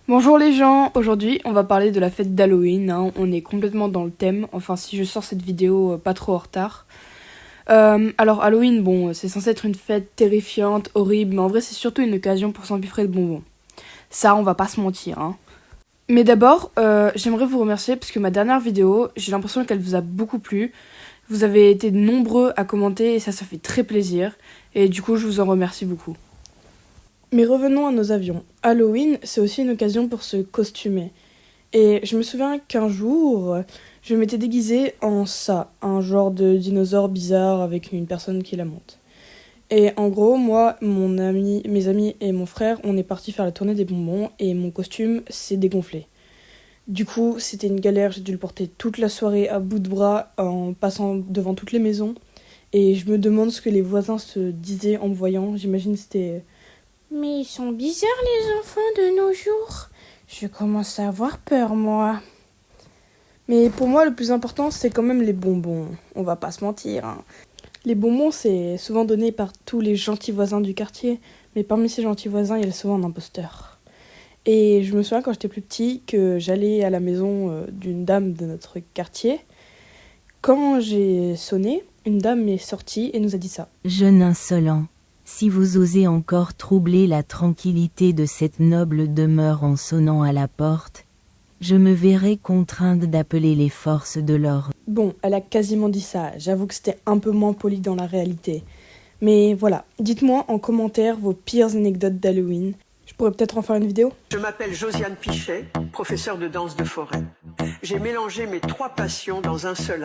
Bonjour les gens, aujourd'hui on va parler de la fête d'Halloween, hein. On est complètement dans le thème, enfin si je sors cette vidéo pas trop en retard. Alors Halloween, bon, c'est censé être une fête terrifiante, horrible, mais en vrai c'est surtout une occasion pour s'empiffrer de bonbons. Ça on va pas se mentir, hein. Mais d'abord, j'aimerais vous remercier parce que ma dernière vidéo, j'ai l'impression qu'elle vous a beaucoup plu. Vous avez été nombreux à commenter et ça fait très plaisir. Et du coup je vous en remercie beaucoup. Mais revenons à nos avions. Halloween, c'est aussi une occasion pour se costumer. Et je me souviens qu'un jour, je m'étais déguisée en ça, un genre de dinosaure bizarre avec une personne qui la monte. Et en gros, moi, mes amis et mon frère, on est partis faire la tournée des bonbons et mon costume s'est dégonflé. Du coup, c'était une galère, j'ai dû le porter toute la soirée à bout de bras en passant devant toutes les maisons. Et je me demande ce que les voisins se disaient en me voyant. J'imagine que c'était mais ils sont bizarres les enfants de nos jours. Je commence à avoir peur, moi. Mais pour moi, le plus important, c'est quand même les bonbons. On va pas se mentir, hein. Les bonbons, c'est souvent donné par tous les gentils voisins du quartier. Mais parmi ces gentils voisins, il y a souvent un imposteur. Et je me souviens quand j'étais plus petit que j'allais à la maison d'une dame de notre quartier. Quand j'ai sonné, une dame est sortie et nous a dit ça. Jeune insolent, si vous osez encore troubler la tranquillité de cette noble demeure en sonnant à la porte, je me verrai contrainte d'appeler les forces de l'ordre. Bon, elle a quasiment dit ça. J'avoue que c'était un peu moins poli dans la réalité. Mais voilà, dites-moi en commentaire vos pires anecdotes d'Halloween. Je pourrais peut-être en faire une vidéo. Je m'appelle Josiane Pichet, professeure de danse de forêt. J'ai mélangé mes trois passions dans un seul art.